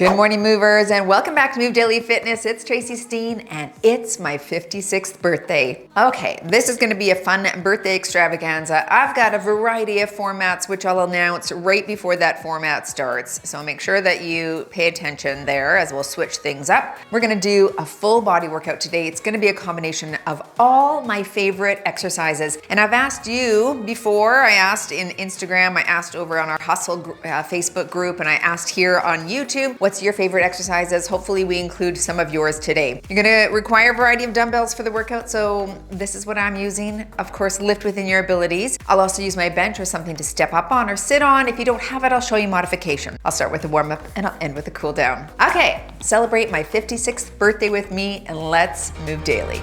Good morning, movers, and welcome back to Move Daily Fitness. It's Tracy Steen, and it's my 56th birthday. Okay, this is gonna be a fun birthday extravaganza. I've got a variety of formats, which I'll announce right before that format starts. So make sure that you pay attention there as we'll switch things up. We're gonna do a full body workout today. It's gonna be a combination of all my favorite exercises. And I've asked you before, I asked in Instagram, I asked over on our Hustle Facebook group, and I asked here on YouTube, what's your favorite exercises? Hopefully we include some of yours today. You're gonna require a variety of dumbbells for the workout, so this is what I'm using. Of course, lift within your abilities. I'll also use my bench or something to step up on or sit on. If you don't have it, I'll show you modification. I'll start with a warm up and I'll end with a cool down. Okay, celebrate my 56th birthday with me and let's move daily.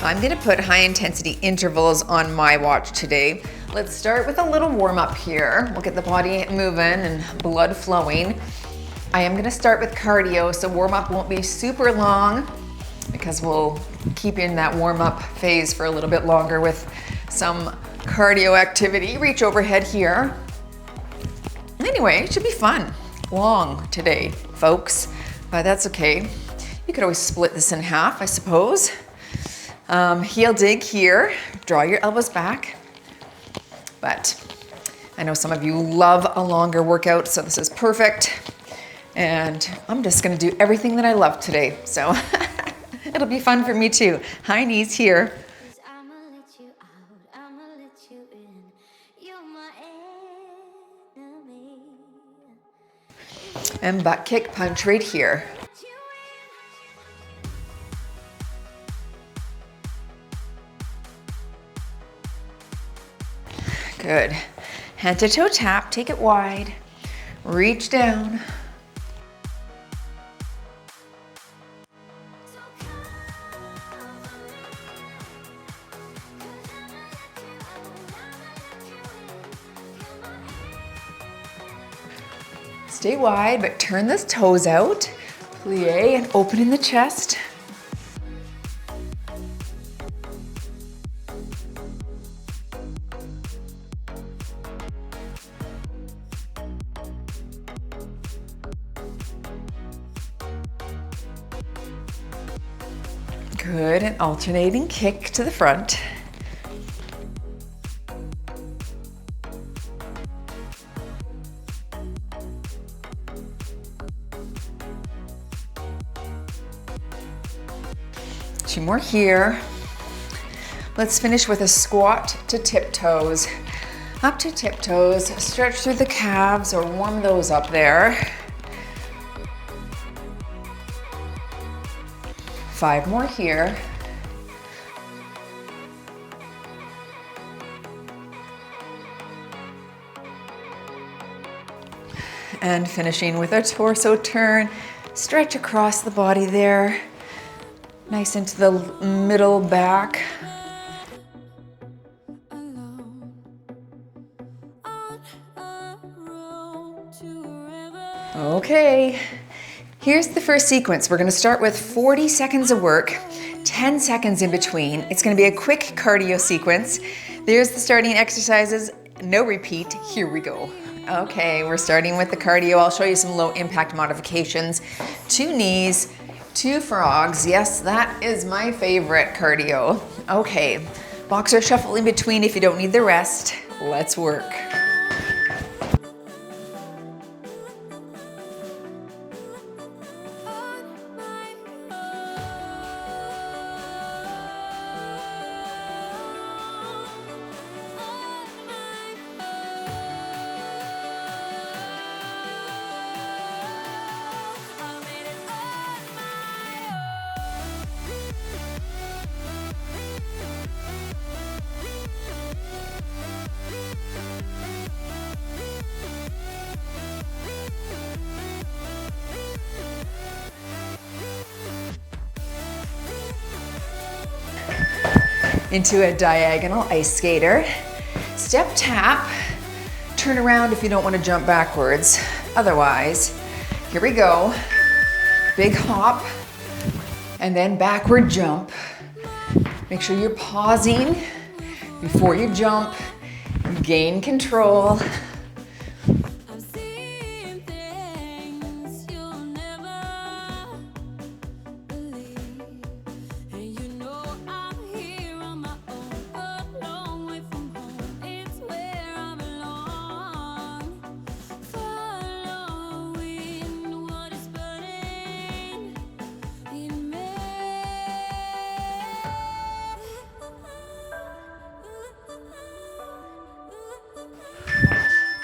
I'm gonna put high intensity intervals on my watch today. Let's start with a little warm up here. We'll get the body moving and blood flowing. I am gonna start with cardio, so warm up won't be super long because we'll keep in that warm up phase for a little bit longer with some cardio activity. Reach overhead here. Anyway, it should be fun. Long today, folks, but that's okay. You could always split this in half, I suppose. Heel dig here, draw your elbows back. But I know some of you love a longer workout, so this is perfect. And I'm just gonna do everything that I love today. So it'll be fun for me too. High knees here. And butt kick punch right here. Good. Head to toe tap, take it wide, reach down. Stay wide, but turn the toes out. Plie and open in the chest. Good, and alternating kick to the front. Two more here. Let's finish with a squat to tiptoes. Up to tiptoes, stretch through the calves or warm those up there. 5 more here. And finishing with a torso turn. Stretch across the body there. Nice into the middle back. Okay. Here's the first sequence. We're gonna start with 40 seconds of work, 10 seconds in between. It's gonna be a quick cardio sequence. There's the starting exercises, no repeat, here we go. Okay, we're starting with the cardio. I'll show you some low impact modifications. 2 knees, 2 frogs. Yes, that is my favorite cardio. Okay, boxer shuffle in between if you don't need the rest. Let's work. into a diagonal ice skater. Step tap, turn around if you don't want to jump backwards. Otherwise, Here we go. Big hop, and then backward jump. Make sure you're pausing before you jump. Gain control.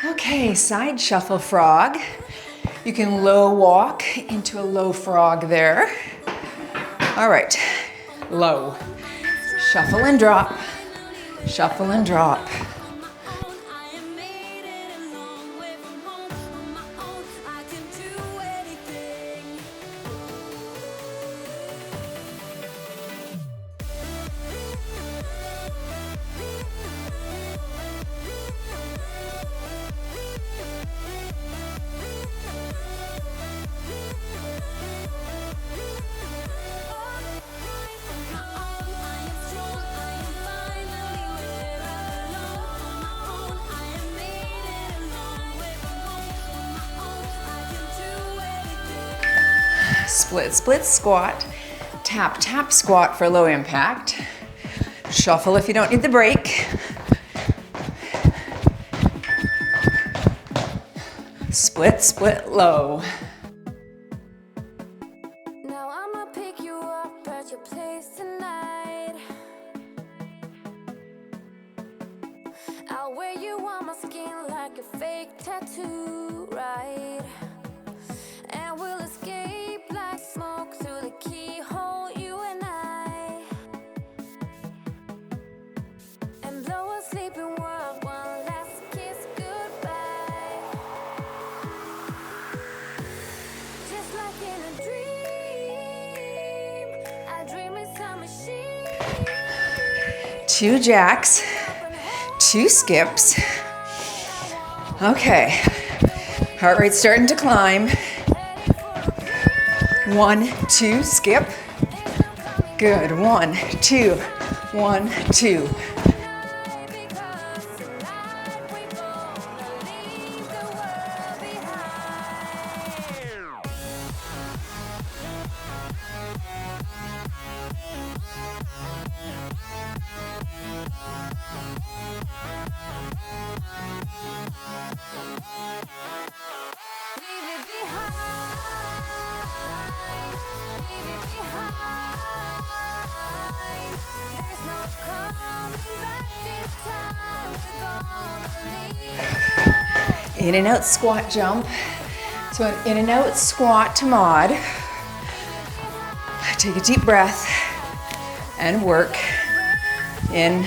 Okay, side shuffle frog. You can low walk into a low frog there. All right, low. Shuffle and drop, shuffle and drop. Split, split squat, tap, tap squat for low impact. Shuffle if you don't need the break. Split, split, low. Now I'ma pick you up at your place tonight. I'll wear you on my skin like a fake tattoo, right? And we'll escape like smoke through the keyhole, you and I. And blow a sleeping world, one last kiss goodbye. Just like in a dream, I dream it's a machine. 2 jacks, 2 skips. Okay, heart rate's starting to climb. 1, 2, skip. Good, 1, 2, 1, 2. In and out squat jump. So an in and out squat to mod. Take a deep breath and work in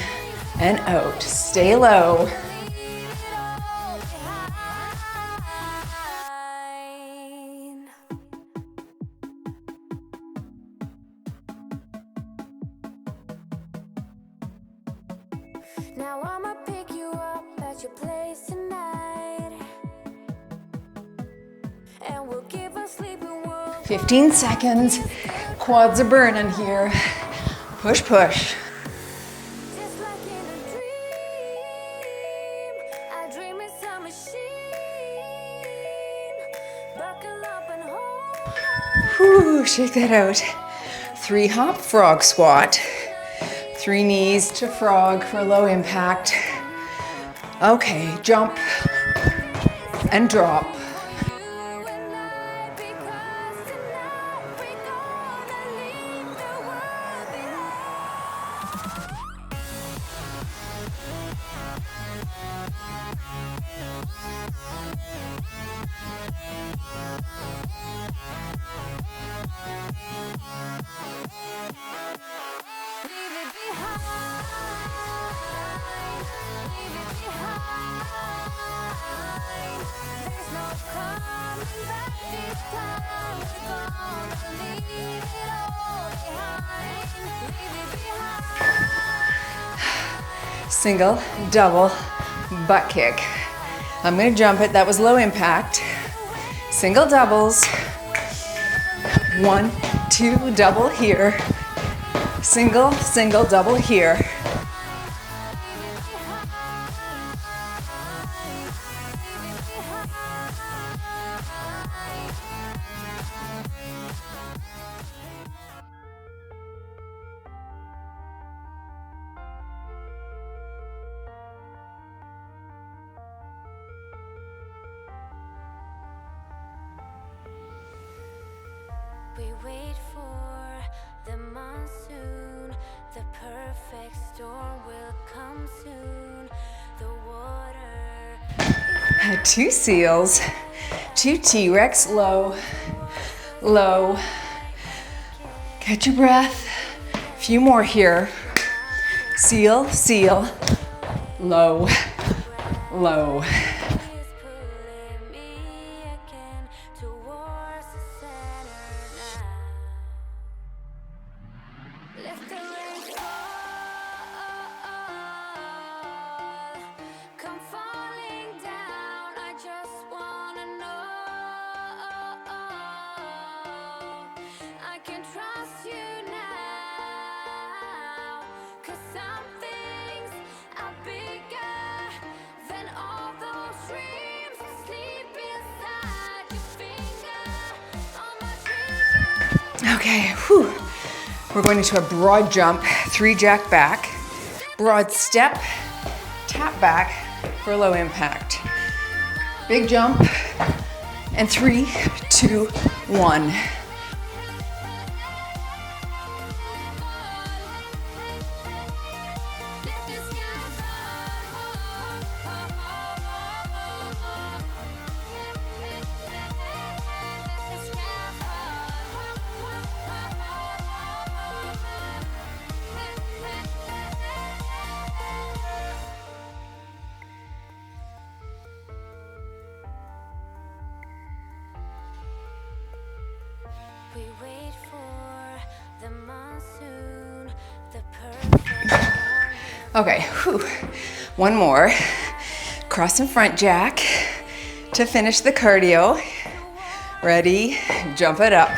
and out. Stay low. Now I'ma pick you up at your place tonight. And we'll give a sleeping world 15 seconds. Quads are burning here. Push, push. just like in a dream. I dream it's a machine. Buckle up and hold on. Whew, shake that out. 3 hop frog squat. 3 knees to frog for low impact. Okay, jump and drop. You and I, because tonight we're gonna leave the world Leave it behind. Leave it behind. There's no coming back this time. We're gonna leave it all behind. Leave it behind. Single, double, butt kick. I'm gonna jump it. That was low impact. Single doubles. 1, 2, double here. Single, single, double here. We wait for the monsoon, the perfect storm will come soon. The water. Had 2 seals, 2 T-Rex, low, low. Catch your breath. A few more here. Seal, seal, low, low. Okay, whew. We're going into a broad jump, 3 jack back, broad step, tap back for low impact. Big jump, and 3, 2, 1. we wait for the monsoon, the perfect. Okay, whew. One more. Cross and front jack to finish the cardio. Ready, jump it up.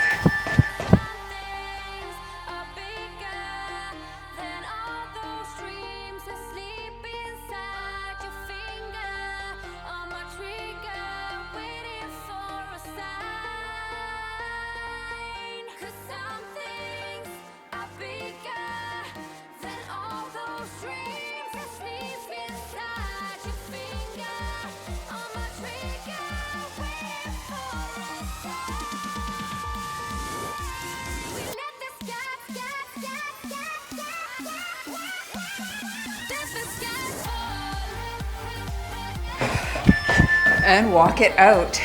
And walk it out.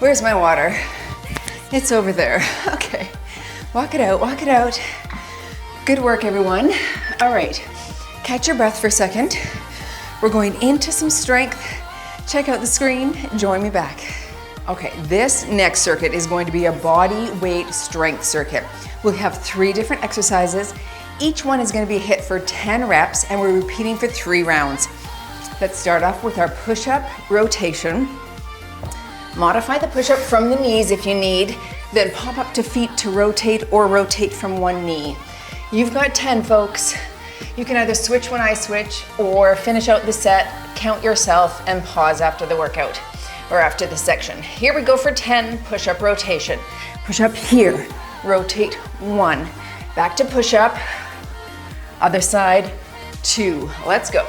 Where's my water? It's over there. Okay, walk it out, walk it out. Good work, everyone. All right, catch your breath for a second. We're going into some strength. Check out the screen, join me back. Okay, this next circuit is going to be a body weight strength circuit. We'll have 3 different exercises. Each one is going to be hit for 10 reps and we're repeating for 3 rounds. Let's start off with our push-up rotation. Modify the push-up from the knees if you need, then pop up to feet to rotate or rotate from one knee. You've got 10, folks. You can either switch when I switch or finish out the set, count yourself, and pause after the workout or after the section. Here we go for 10 push-up rotation. Push up here, rotate 1. Back to push-up, other side, 2. Let's go.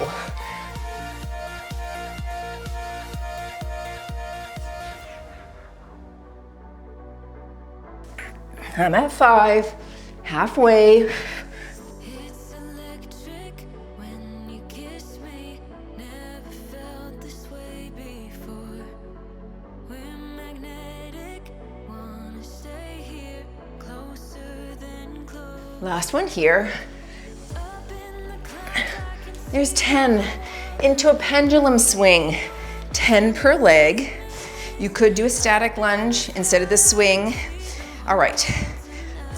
I'm at 5, halfway. It's electric when you kiss me. Never felt this way before. We're magnetic, wanna stay here, closer than close. Last one here. Up in the clouds, I can see. There's 10 into a pendulum swing, 10 per leg. You could do a static lunge instead of the swing. All right,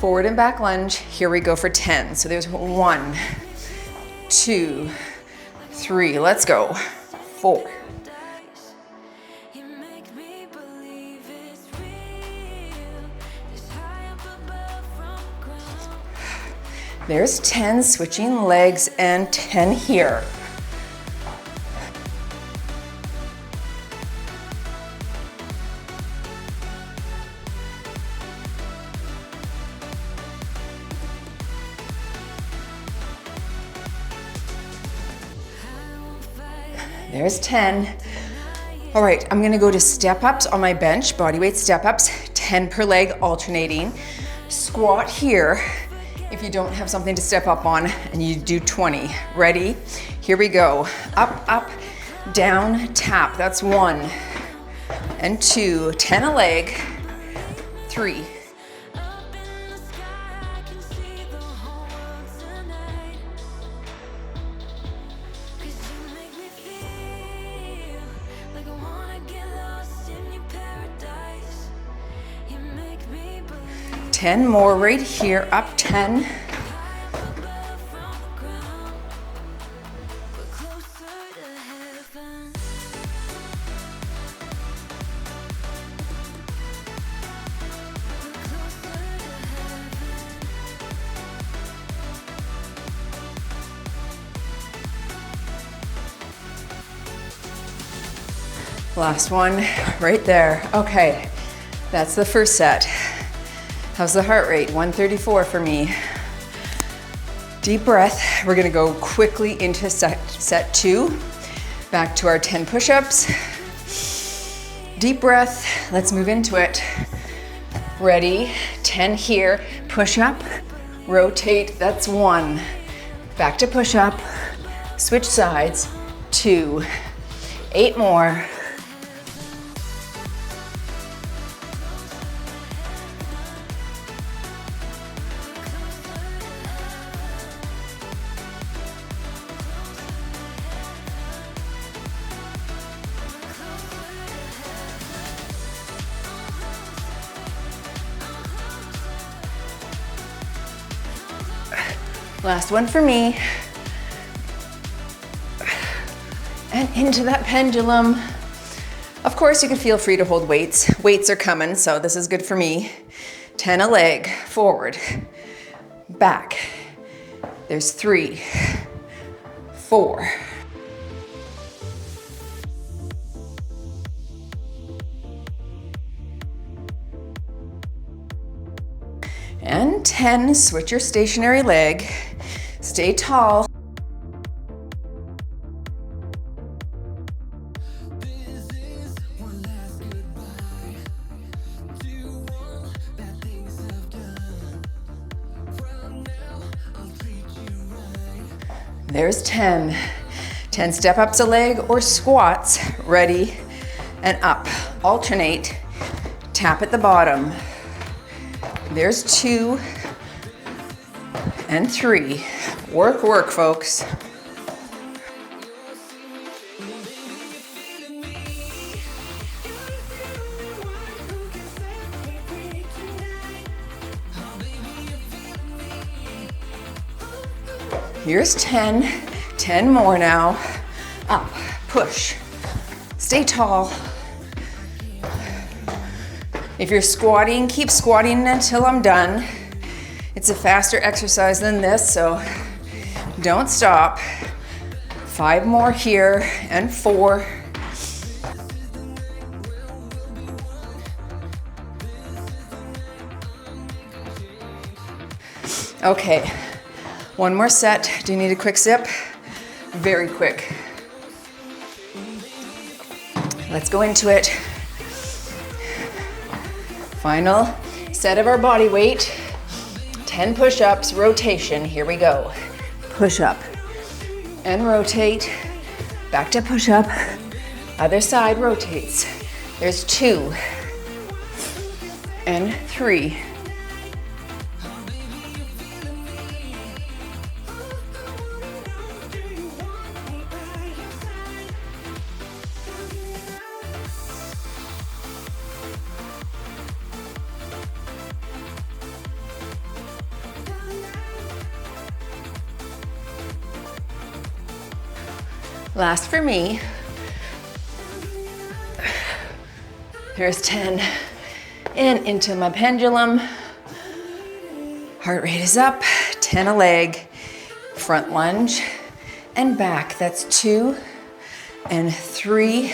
forward and back lunge. Here we go for 10. So there's 1, 2, 3. Let's go. 4. You make me believe There's 10, switching legs, and 10 here. There's 10. All right, I'm gonna go to step ups on my bench, body weight step ups, 10 per leg alternating. Squat here if you don't have something to step up on, and you do 20. Ready? Here we go. Up, up, down, tap. That's 1 and 2, 10 a leg, 3. Ten more right here, up 10. Last one right there. Okay, that's the first set. How's the heart rate? 134 for me. Deep breath. We're gonna go quickly into set 2. Back to our 10 push-ups. Deep breath. Let's move into it. Ready? 10 here. Push up. Rotate. That's 1. Back to push up. Switch sides. 2. 8 more. Last one for me. And into that pendulum. Of course, you can feel free to hold weights. Weights are coming, so this is good for me. 10 a leg, forward, back. There's 3, 4. And 10, switch your stationary leg. Stay tall. There's 10. 10 step ups a leg or squats. Ready and up. Alternate. Tap at the bottom. There's 2 and 3. Work, work, folks. Here's 10. 10 more now. Up, push. Stay tall. If you're squatting, keep squatting until I'm done. It's a faster exercise than this, so don't stop. 5 more here and 4. Okay, one more set. Do you need a quick sip? Very quick. Let's go into it. Final set of our body weight. 10 push-ups, rotation. Here we go. Push up and rotate. Back to push up. Other side rotates. There's 2 and 3. Last for me. There's 10. And into my pendulum. Heart rate is up. 10 a leg, front lunge and back. That's 2 and 3.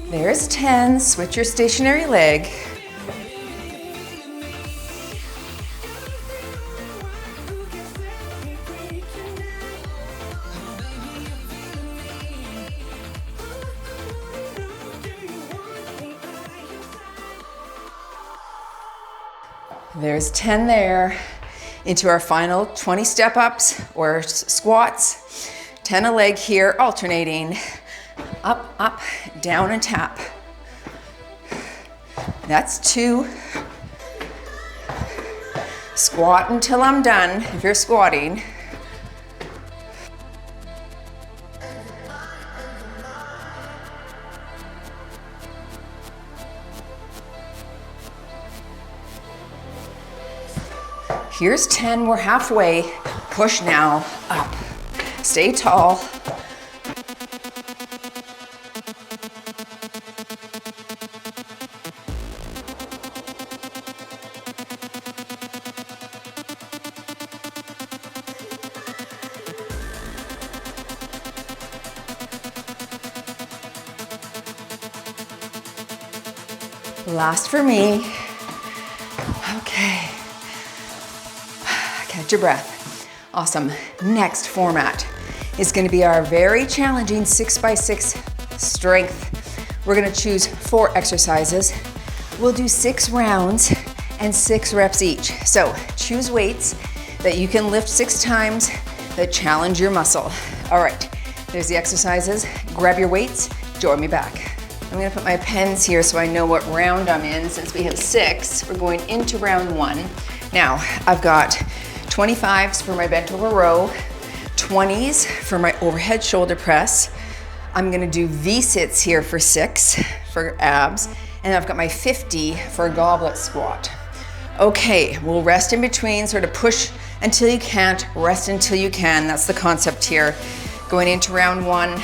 There's 10, switch your stationary leg. There's 10 there. Into our final 20 step ups or squats. 10 a leg here, alternating. Up, up, down and tap. That's 2. Squat until I'm done, if you're squatting. Here's 10, we're halfway. Push now, up. Stay tall. Last for me. Okay. Catch your breath. Awesome. Next format is going to be our very challenging 6x6 strength. We're going to choose 4 exercises. We'll do 6 rounds and 6 reps each. So choose weights that you can lift 6 times that challenge your muscle. All right, there's the exercises. Grab your weights, join me back. I'm gonna put my pens here so I know what round I'm in. Since we have 6, we're going into round 1. Now, I've got 25s for my bent over row, 20s for my overhead shoulder press. I'm gonna do V-sits here for 6 for abs, and I've got my 50 for a goblet squat. Okay, we'll rest in between, sort of push until you can't, rest until you can. That's the concept here. Going into round 1,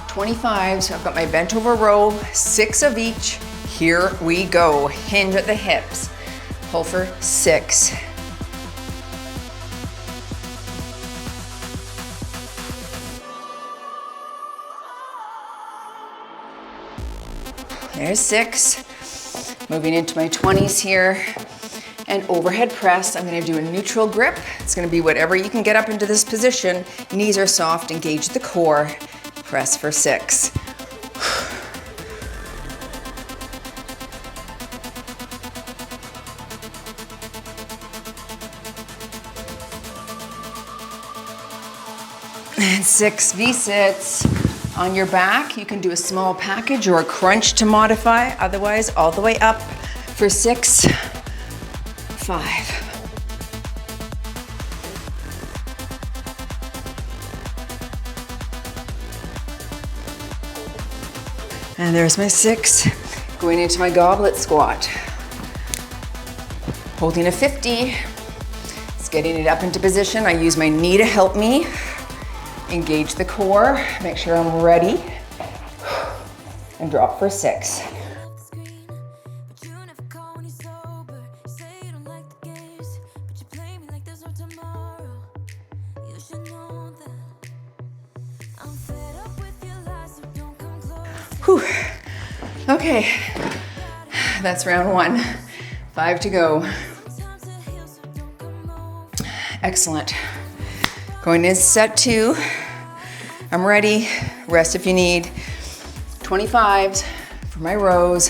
25s, I've got my bent over row, 6 of each. Here we go. Hinge at the hips. Pull for 6. There's 6. Moving into my 20s here. And overhead press, I'm gonna do a neutral grip. It's gonna be whatever you can get up into this position. Knees are soft, engage the core. Press for 6. And 6 V-sits. On your back, you can do a small package or a crunch to modify. Otherwise, all the way up for 6, 5. And there's my 6, going into my goblet squat. Holding a 50, it's getting it up into position. I use my knee to help me. Engage the core, make sure I'm ready. And drop for 6. Whew. Okay, that's round 1. 5 to go. Excellent. Going into set 2. I'm ready. Rest if you need. 25s for my rows.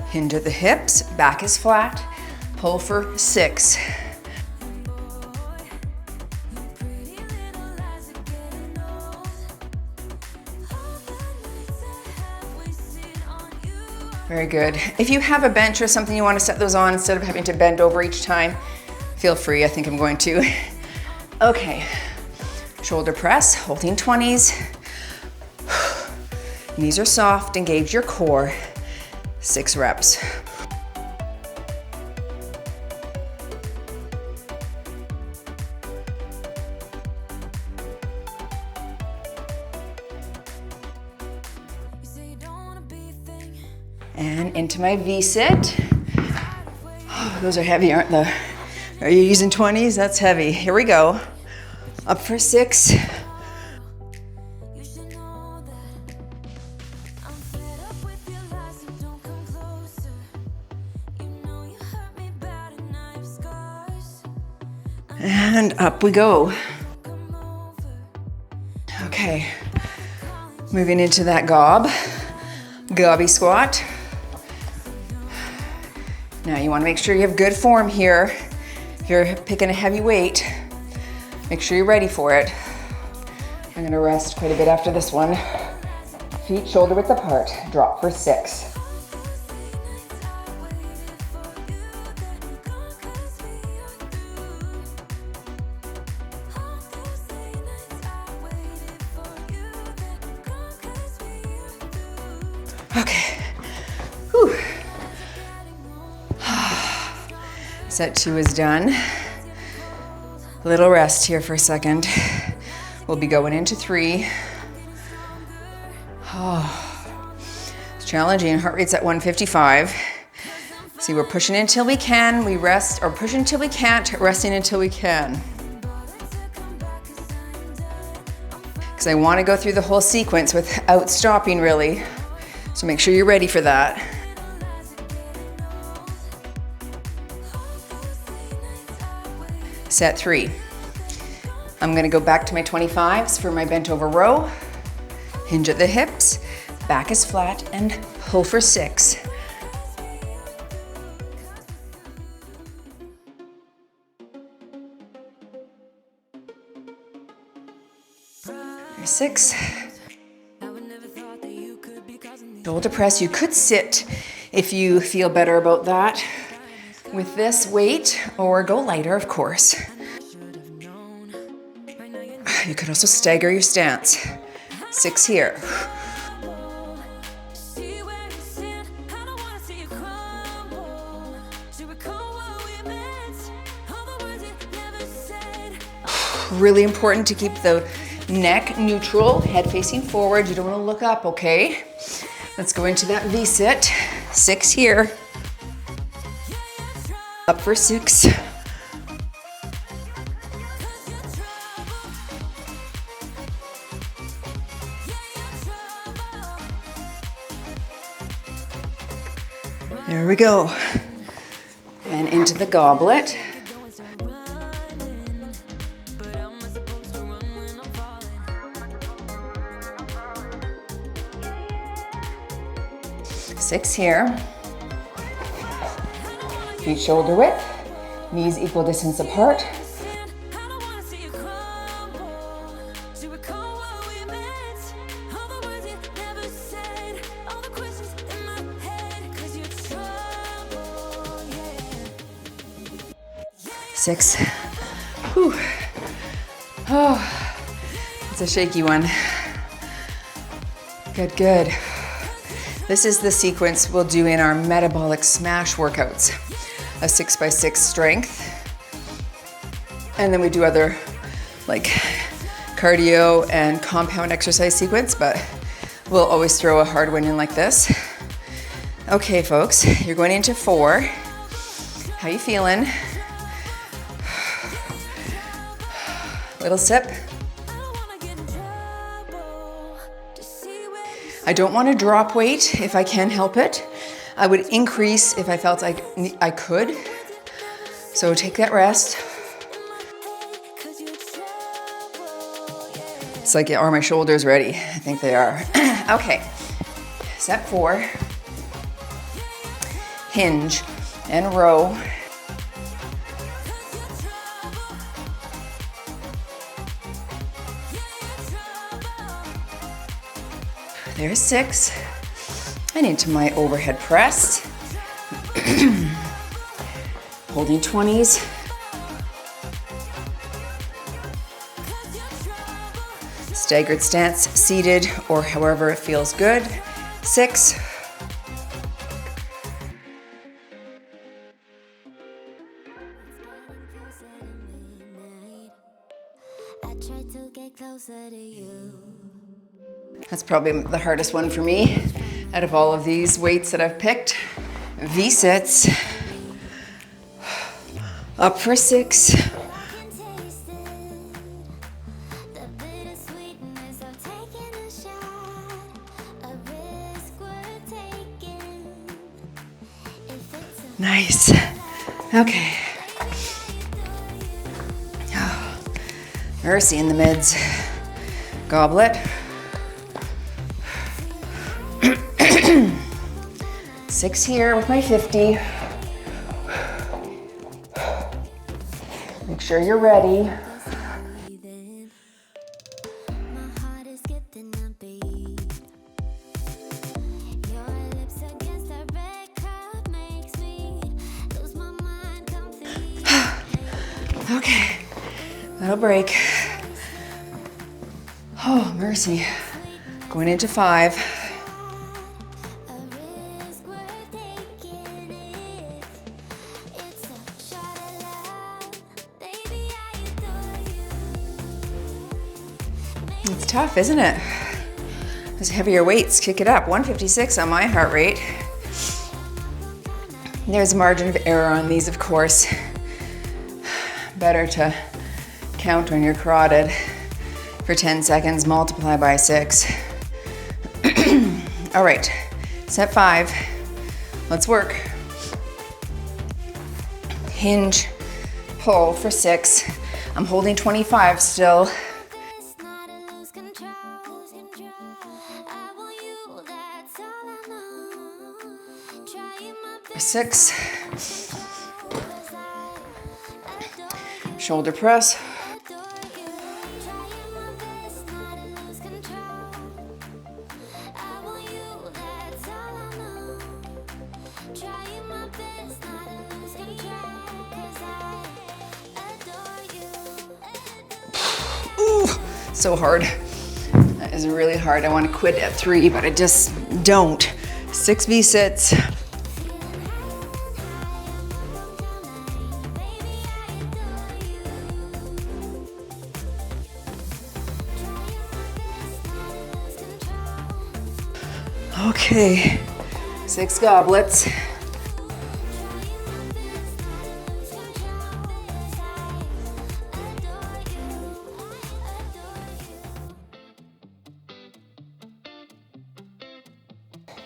Hinge at the hips, back is flat. Pull for 6. Very good. If you have a bench or something you want to set those on instead of having to bend over each time, feel free. I think I'm going to. Okay. Shoulder press, holding 20s. Knees are soft, engage your core. 6 reps. And into my V-sit. Oh, those are heavy, aren't they? Are you using 20s? That's heavy. Here we go. Up for 6. And up we go. Okay, moving into that gobby squat. Now you want to make sure you have good form here. If you're picking a heavy weight, make sure you're ready for it. I'm gonna rest quite a bit after this one. Feet shoulder width apart, drop for 6. Okay, whew. Set 2 is done. Little rest here for a second. We'll be going into 3. Oh, it's challenging. Heart rate's at 155. See, we're pushing until we can, we rest, or pushing until we can't, resting until we can. Because I want to go through the whole sequence without stopping, really. So make sure you're ready for that. Set 3. I'm gonna go back to my 25s for my bent over row. Hinge at the hips, back is flat, and pull for 6. There's 6. Shoulder press, you could sit if you feel better about that with this weight, or go lighter, of course. You could also stagger your stance. 6 here. Really important to keep the neck neutral, head facing forward. You don't want to look up, okay? Let's go into that V-sit. 6 here. Up for 6. There we go. And into the goblet. Six here. Feet shoulder width, knees equal distance apart. Six. Whew. Oh, it's a shaky one. Good, good. This is the sequence we'll do in our metabolic smash workouts. A 6x6 strength. And then we do other like cardio and compound exercise sequence, but we'll always throw a hard one in like this. Okay, folks, you're going into 4. How you feeling? Little sip. I don't want to drop weight if I can help it. I would increase if I felt I could. So take that rest. It's like, are my shoulders ready? I think they are. Okay, set 4. Hinge and row. There's 6. And into my overhead press. Holding 20s. Staggered stance, seated, or however it feels good. 6. That's probably the hardest one for me. Out of all of these weights that I've picked, V-sits, up for 6. Nice. Okay. Oh, mercy in the mids. Goblet. 6 here with my 50. Make sure you're ready. Okay, that'll break. Oh, mercy. Going into 5. It's tough, isn't it? Those heavier weights kick it up. 156 on my heart rate. There's a margin of error on these, of course. Better to count when you're carotid for 10 seconds, multiply by 6. All right, set 5. Let's work. Hinge, pull for 6. I'm holding 25 still. 6. Shoulder press. Ooh, so hard. That is really hard. I want to quit at 3, but I just don't. 6 V-sits. Okay, 6 goblets.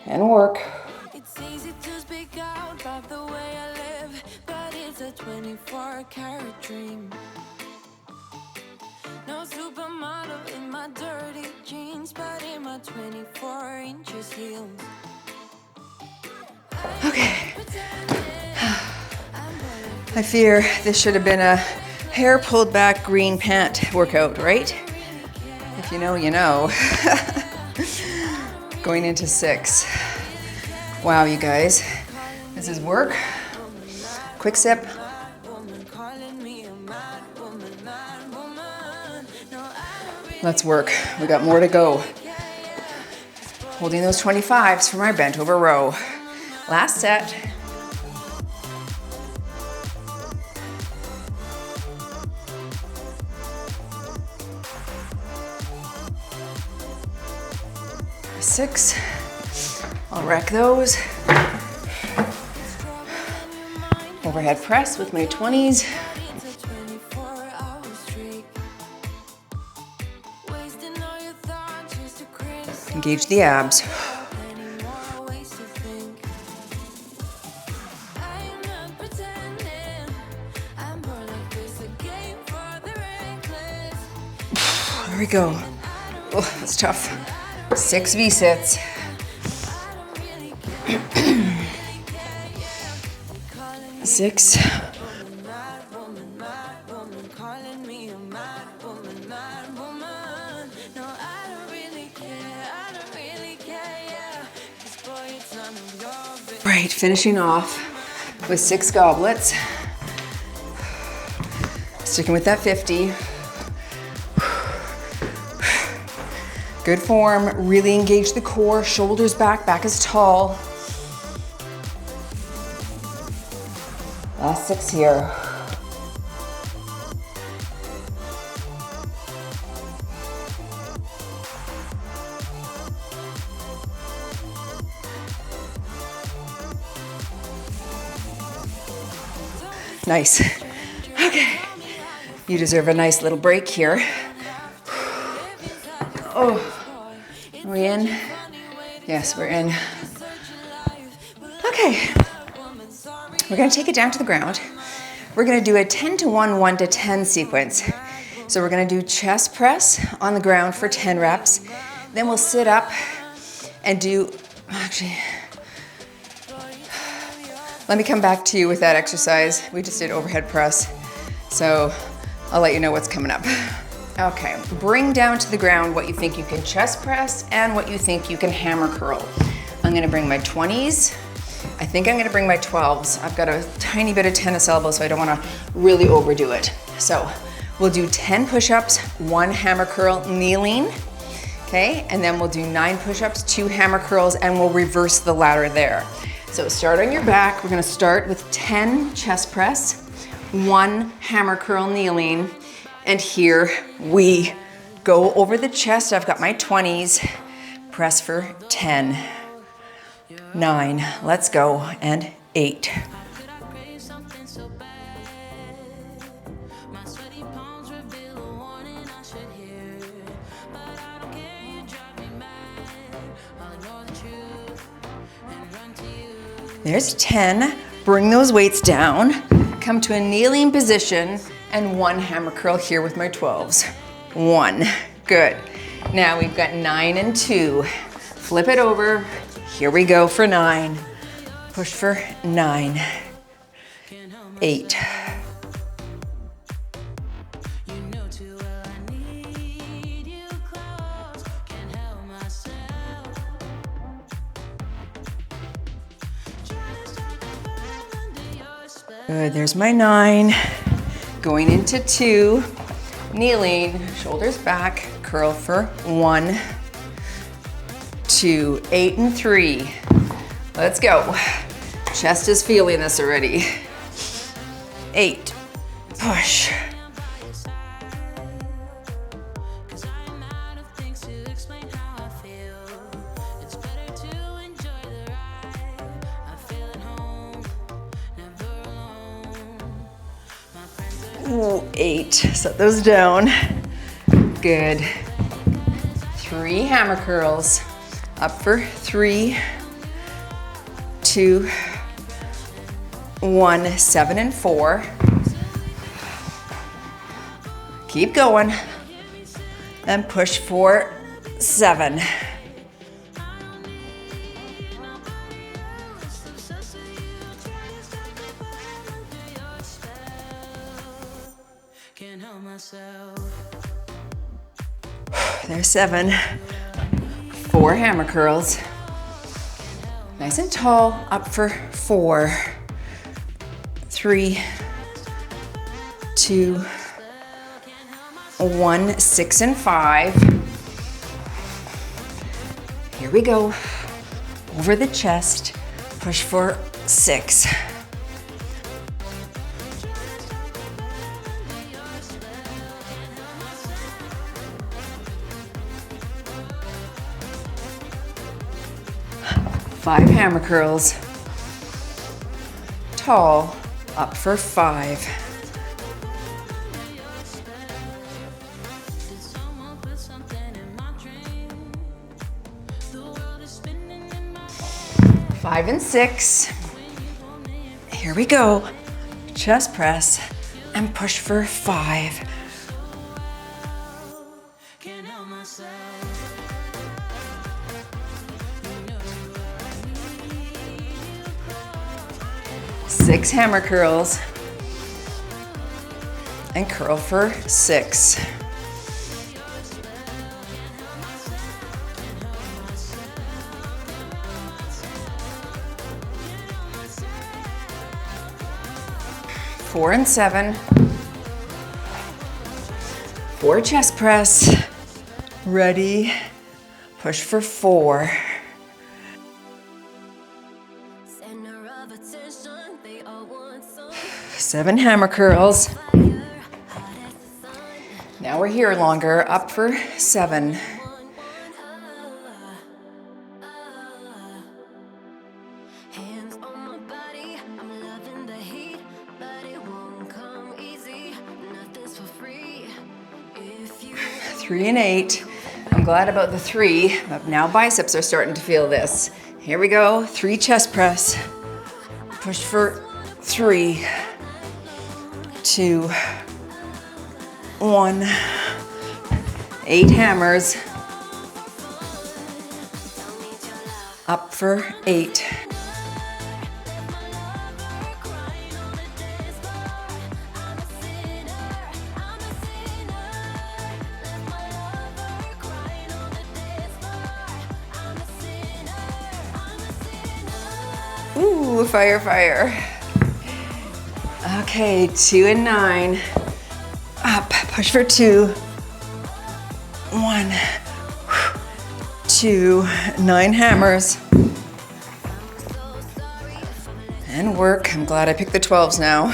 And work. It's easy to speak out about the way I live, but it's a 24-karat dream. No supermodel in my dirty jeans, but in my 24 inches heels. Okay. I fear this should have been a hair pulled back green pant workout, right? If you know, you know. Going into 6. Wow, you guys. This is work. Quick sip. Let's work. We got more to go. Holding those 25s for my bent over row. Last set. Six. I'll rack those. Overhead press with my 20s. Engage the abs. There we go. Oh, that's tough. 6 V-sits. Six. Right, finishing off with 6 goblets. Sticking with that 50. Good form, really engage the core, shoulders back, back is tall. Last 6 here. Nice. Okay. You deserve a nice little break here. Oh, are we in? Yes, we're in. Okay. We're gonna take it down to the ground. We're gonna do a 10 to 1, 1 to 10 sequence. So we're gonna do chest press on the ground for 10 reps. Then we'll sit up and do, actually, let me come back to you with that exercise. We just did overhead press. So I'll let you know what's coming up. Okay, bring down to the ground what you think you can chest press and what you think you can hammer curl. I'm gonna bring my 20s. I think I'm gonna bring my 12s. I've got a tiny bit of tennis elbow, so I don't wanna really overdo it. So we'll do 10 push-ups, 1 hammer curl kneeling, okay? And then we'll do 9 push-ups, 2 hammer curls, and we'll reverse the ladder there. So start on your back. We're gonna start with 10 chest press, 1 hammer curl kneeling, and here we go over the chest. I've got my 20s, press for 10, 9, let's go, and 8. There's 10. Bring those weights down. Come to a kneeling position and 1 hammer curl here with my 12s. 1. Good. Now we've got 9 and 2. Flip it over. Here we go for 9. Push for 9. 8. Good, there's my 9. Going into 2, kneeling, shoulders back, curl for 1, 2, 8 and 3. Let's go. Chest is feeling this already. 8, push. 8, set those down. Good. 3 hammer curls. Up for 3, 2, 1, 7 and 4. Keep going. And push for 7. There's 7. 4 hammer curls. Nice and tall, up for 4, 3, 2, 1, 6 and 5. Here we go. Over the chest, push for 6. Five hammer curls. Tall, up for 5. 5 and 6. Here we go. Chest press and push for 5. 6 hammer curls and curl for 6. 4 and 7. 4 chest press. Ready. Push for 4. 7 hammer curls. Now we're here longer, up for 7. 3 and 8. I'm glad about the 3, but now biceps are starting to feel this. Here we go, 3 chest press. Push for 3, 2, 1. 8 hammers. Up for 8. Ooh, fire, fire. Okay, 2 and 9. Up, push for 2. 1, 2, 9 hammers. And work. I'm glad I picked the 12s now.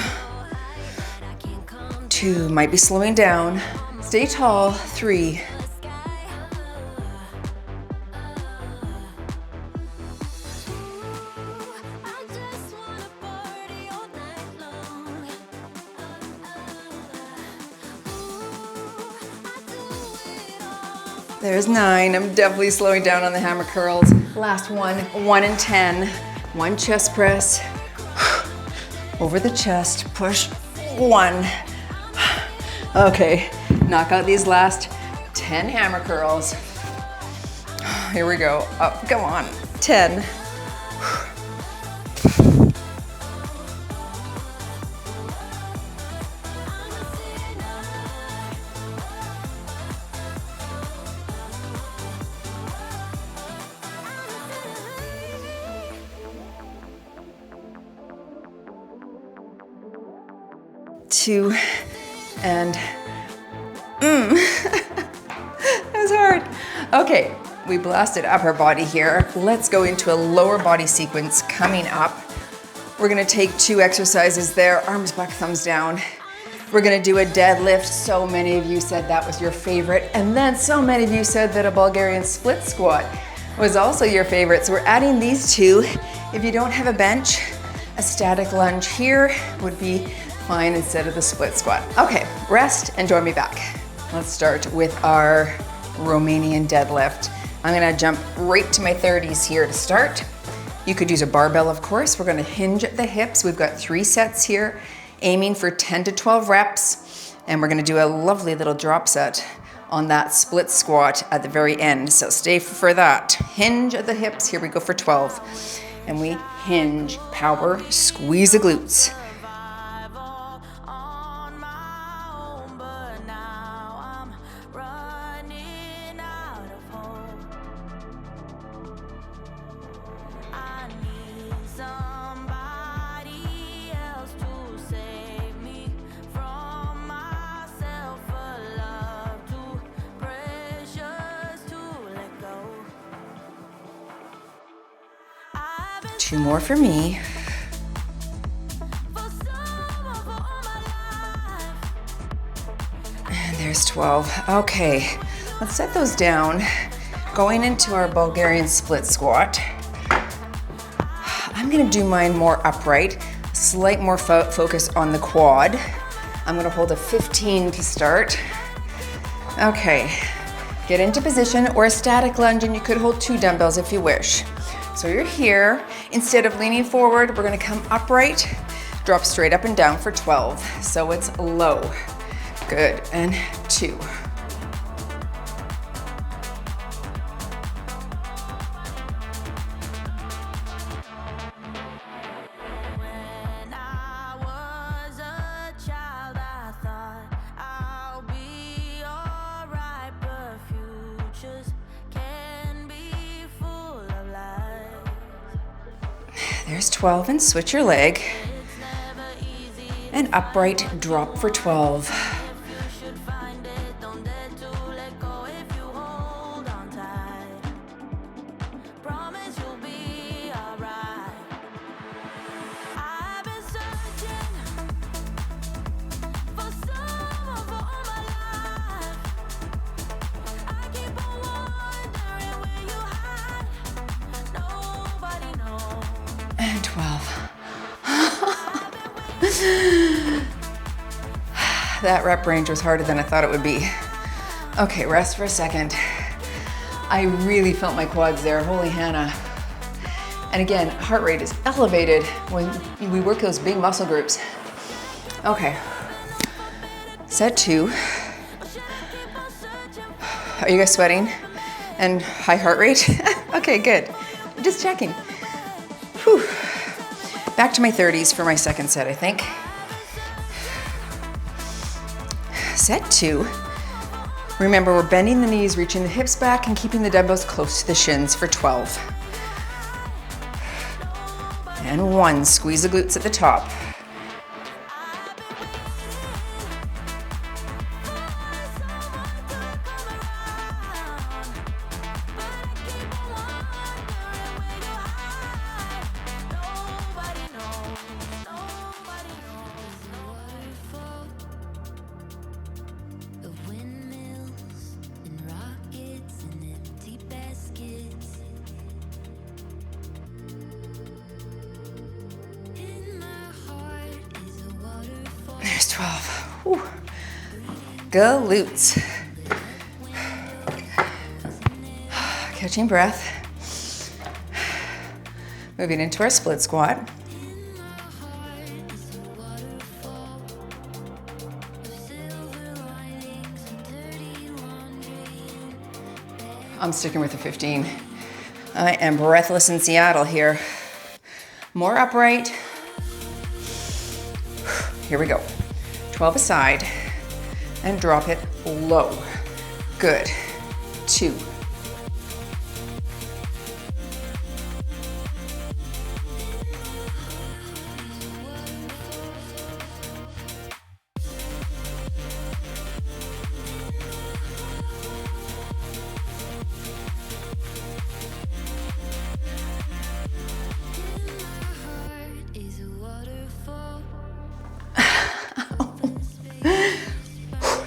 2, might be slowing down. Stay tall, 3. There's 9. I'm definitely slowing down on the hammer curls. Last one, 1 and 10. 1 chest press. Over the chest, push 1. Okay, knock out these last 10 hammer curls. Here we go. Up, come on. 10. Two and that was hard. Okay, we blasted upper body here. Let's go into a lower body sequence coming up. We're gonna take 2 exercises there, arms back, thumbs down. We're gonna do a deadlift. So many of you said that was your favorite, and then so many of you said that a Bulgarian split squat was also your favorite. So we're adding these 2. If you don't have a bench, a static lunge here would be fine instead of the split squat. Okay, rest and join me back. Let's start with our Romanian deadlift. I'm gonna jump right to my 30s here to start. You could use a barbell, of course. We're gonna hinge at the hips. We've got 3 sets here, aiming for 10 to 12 reps. And we're gonna do a lovely little drop set on that split squat at the very end. So stay for that. Hinge at the hips. Here we go for 12. And we hinge, power, squeeze the glutes. Two more for me. And there's 12. Okay, let's set those down. Going into our Bulgarian split squat. I'm gonna do mine more upright, slight more focus on the quad. I'm gonna hold a 15 to start. Okay, get into position or a static lunge, and you could hold 2 dumbbells if you wish. So you're here. Instead of leaning forward, we're gonna come upright, drop straight up and down for 12. So it's low. Good, and 2. There's 12, and switch your leg. And upright drop for 12. And 12. That rep range was harder than I thought it would be. Okay, rest for a second. I really felt my quads there, holy Hannah. And again, heart rate is elevated when we work those big muscle groups. Okay, set 2. Are you guys sweating and high heart rate? Okay, good. Just checking. Whew. Back to my 30s for my second set, I think. Set 2. Remember, we're bending the knees, reaching the hips back, and keeping the dumbbells close to the shins for 12. And 1, squeeze the glutes at the top. There's 12. Whew. Glutes. Catching breath. Moving into our split squat. I'm sticking with the 15. I am breathless in Seattle here. More upright. Here we go. 12 aside and drop it low. Good. 2.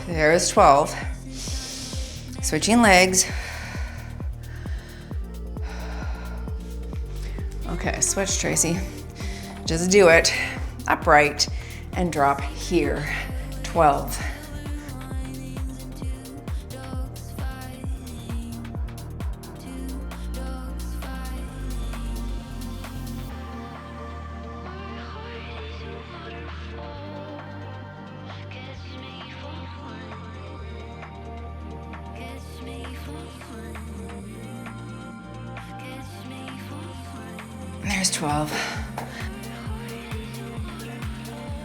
There's 12. Switching legs. Okay, switch, Tracy. Just do it. Upright and drop here. 12. There's 12.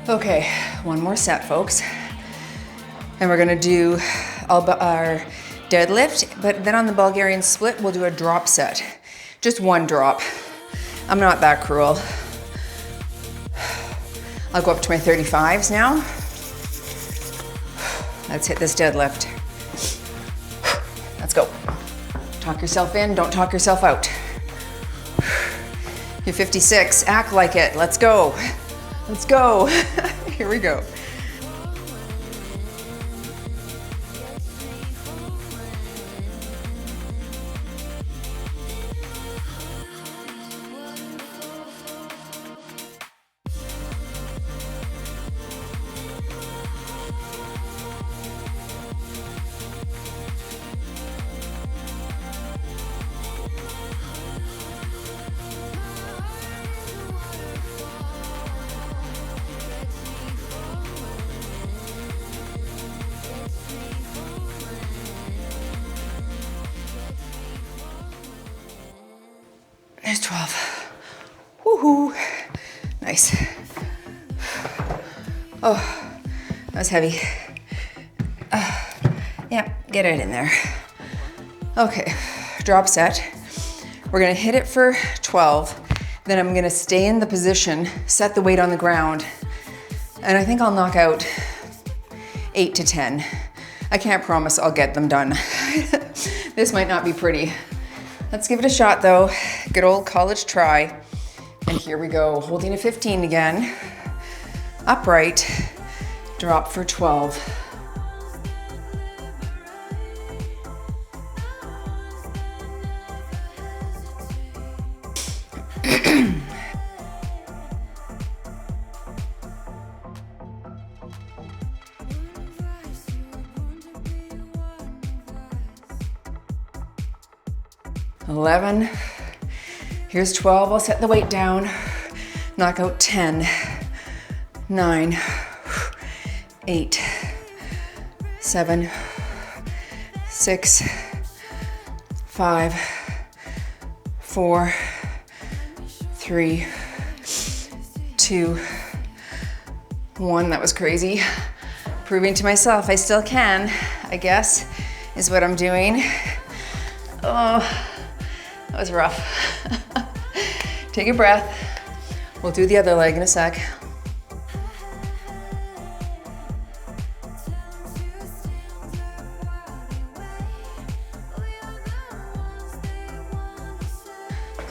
Okay, one more set, folks. And we're gonna do our deadlift, but then on the Bulgarian split, we'll do a drop set. Just one drop. I'm not that cruel. I'll go up to my 35s now. Let's hit this deadlift. Let's go. Talk yourself in, don't talk yourself out. You're 56, act like it. Let's go. Let's go. Here we go. There's 12. Woohoo. Nice. Oh, that was heavy. Yeah, get it in there. Okay, drop set. We're gonna hit it for 12. Then I'm gonna stay in the position, set the weight on the ground, and I think I'll knock out 8 to 10. I can't promise I'll get them done. This might not be pretty. Let's give it a shot though. Good old college try. And here we go, holding a 15 again. Upright, drop for 12. 11. Here's 12, I'll set the weight down. Knock out 10, 9, 8, 7, 6, 5, 4, 3, 2, 1. That was crazy. Proving to myself I still can, I guess, is what I'm doing. Oh, that was rough. Take a breath. We'll do the other leg in a sec.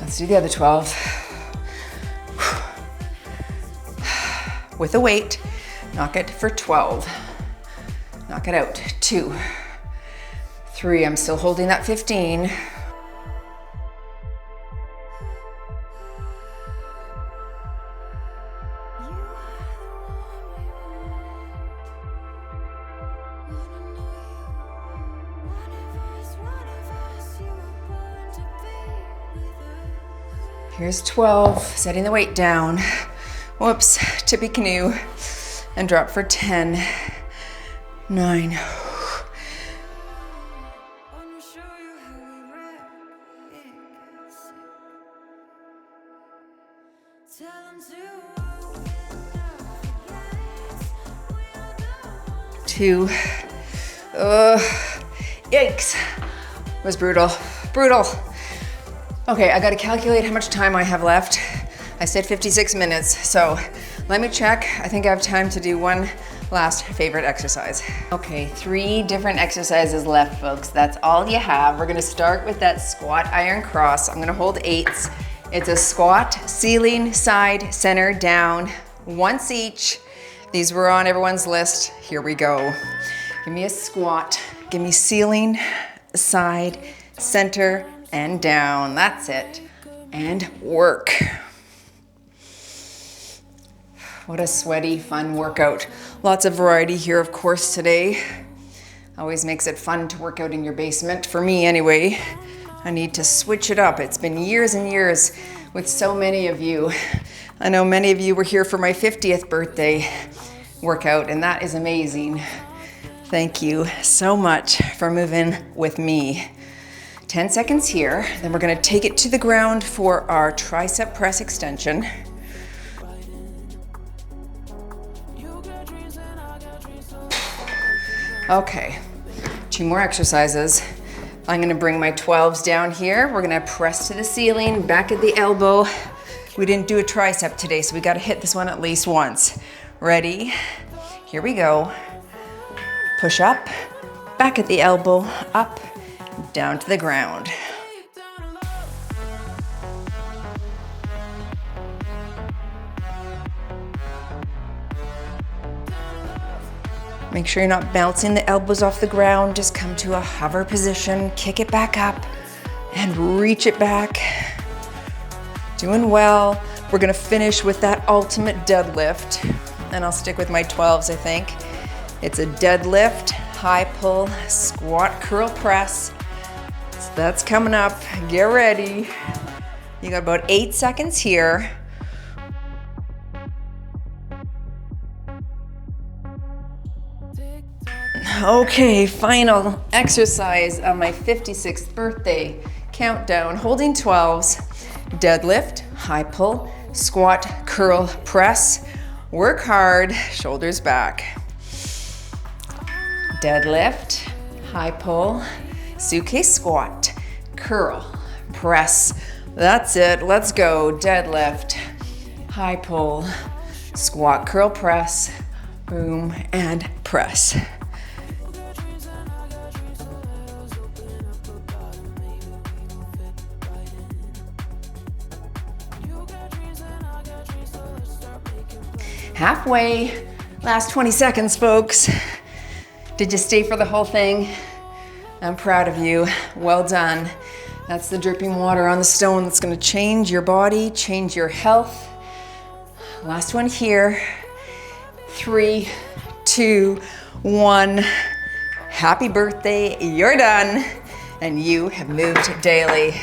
Let's do the other 12. With a weight, knock it for 12. Knock it out. 2, 3, I'm still holding that 15. Here's 12, setting the weight down. Whoops, tippy canoe. And drop for 10, 9. Two. Yikes. It was brutal. Brutal. Okay, I gotta calculate how much time I have left. I said 56 minutes, so let me check. I think I have time to do one last favorite exercise. Okay, 3 different exercises left, folks. That's all you have. We're gonna start with that squat iron cross. I'm gonna hold 8s. It's a squat, ceiling, side, center, down, once each. These were on everyone's list. Here we go. Give me a squat. Give me ceiling, side, center, and down. That's it. And work. What a sweaty, fun workout. Lots of variety here, of course, today. Always makes it fun to work out in your basement, for me anyway. I need to switch it up. It's been years and years with so many of you. I know many of you were here for my 50th birthday workout, and that is amazing. Thank you so much for moving with me. 10 seconds here, then we're gonna take it to the ground for our tricep press extension. Okay, 2 more exercises. I'm gonna bring my 12s down here. We're gonna press to the ceiling, back at the elbow. We didn't do a tricep today, so we gotta hit this one at least once. Ready? Here we go. Push up, back at the elbow, up, down to the ground. Make sure you're not bouncing the elbows off the ground. Just come to a hover position, kick it back up, and reach it back. Doing well. We're gonna finish with that ultimate deadlift, and I'll stick with my 12s, I think. It's a deadlift, high pull, squat, curl press. So that's coming up. Get ready. You got about 8 seconds here. Okay, final exercise on my 56th birthday countdown. Holding 12s, deadlift, high pull, squat, curl, press. Work hard, shoulders back. Deadlift, high pull, suitcase squat, curl, press. That's it, let's go. Deadlift, high pull, squat, curl, press, boom, and press. Halfway, last 20 seconds, folks. Did you stay for the whole thing? I'm proud of you, well done. That's the dripping water on the stone that's gonna change your body, change your health. Last one here. 3, 2, 1. Happy birthday, you're done. And you have moved daily.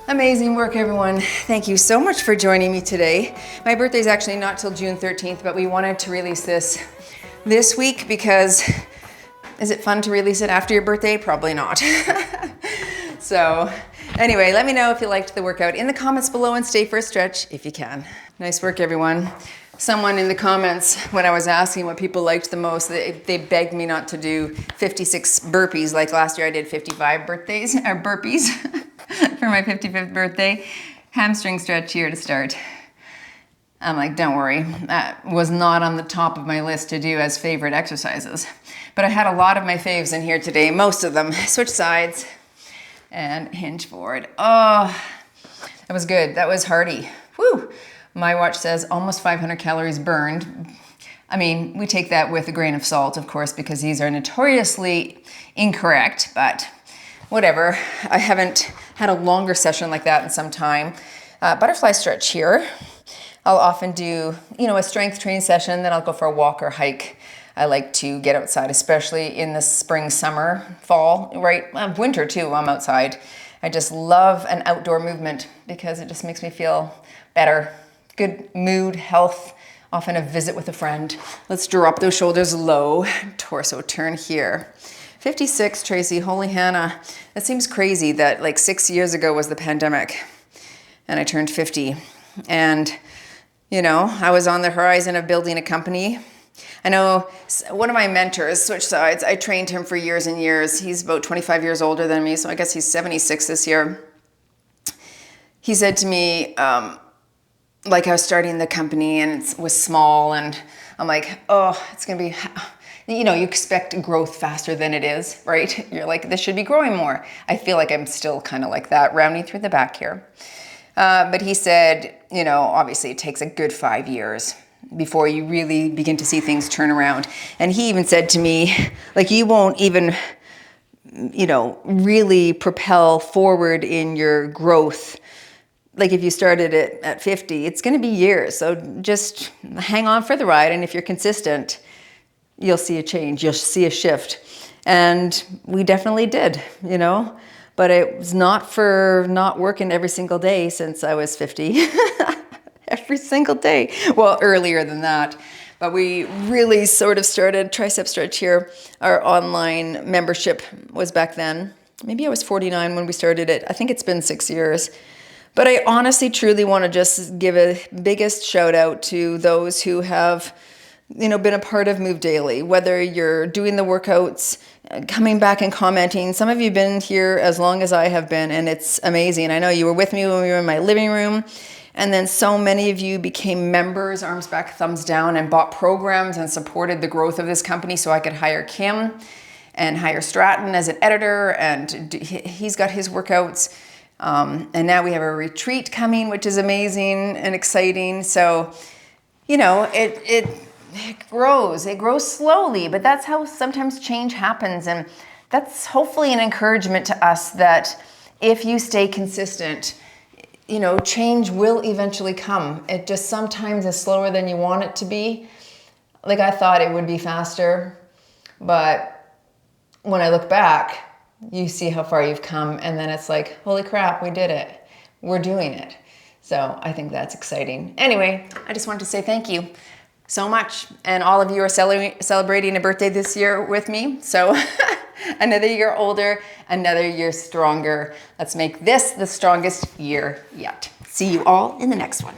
Amazing work, everyone. Thank you so much for joining me today. My birthday is actually not till June 13th, but we wanted to release this week because is it fun to release it after your birthday? Probably not. So anyway, let me know if you liked the workout in the comments below and stay for a stretch if you can. Nice work, everyone. Someone in the comments, when I was asking what people liked the most, they begged me not to do 56 burpees. Like last year I did 55 burpees for my 55th birthday. Hamstring stretch here to start. I'm like, don't worry. That was not on the top of my list to do as favorite exercises. But I had a lot of my faves in here today, most of them. Switch sides and hinge forward. Oh, that was good. That was hearty. Whew. My watch says almost 500 calories burned. I mean, we take that with a grain of salt, of course, because these are notoriously incorrect, but whatever. I haven't had a longer session like that in some time. Butterfly stretch here. I'll often do, a strength training session, then I'll go for a walk or hike. I like to get outside, especially in the spring, summer, fall, right? Winter too, I'm outside. I just love an outdoor movement because it just makes me feel better. Good mood, health, often a visit with a friend. Let's drop those shoulders low, torso turn here. 56, Tracy, holy Hannah. That seems crazy that like 6 years ago was the pandemic and I turned 50. And, I was on the horizon of building a company. I know one of my mentors, Switch Sides, I trained him for years and years. He's about 25 years older than me, so I guess he's 76 this year. He said to me, like I was starting the company and it was small and I'm like, oh, it's going to be, you expect growth faster than it is, right? You're like, this should be growing more. I feel like I'm still kind of like that, rounding through the back here. But he said, obviously it takes a good 5 years before you really begin to see things turn around. And he even said to me, like, you won't even, really propel forward in your growth. Like if you started it at 50, it's going to be years. So just hang on for the ride. And if you're consistent, you'll see a change. You'll see a shift. And we definitely did, but it was not for not working every single day since I was 50. Every single day. Well, earlier than that. But we really sort of started tricep stretch here. Our online membership was back then. Maybe I was 49 when we started it. I think it's been 6 years. But I honestly, truly want to just give a biggest shout out to those who have, been a part of Move Daily, whether you're doing the workouts, coming back and commenting. Some of you have been here as long as I have been, and it's amazing. I know you were with me when we were in my living room, and then so many of you became members, arms back, thumbs down, and bought programs and supported the growth of this company so I could hire Kim and hire Stratton as an editor, and he's got his workouts. And now we have a retreat coming, which is amazing and exciting. So, it grows slowly, but that's how sometimes change happens. And that's hopefully an encouragement to us that if you stay consistent, change will eventually come. It just sometimes is slower than you want it to be. Like I thought it would be faster, but when I look back, you see how far you've come, and then it's like, holy crap, we did it. We're doing it. So I think that's exciting. Anyway, I just wanted to say thank you so much. And all of you are celebrating a birthday this year with me. So another year older, another year stronger. Let's make this the strongest year yet. See you all in the next one.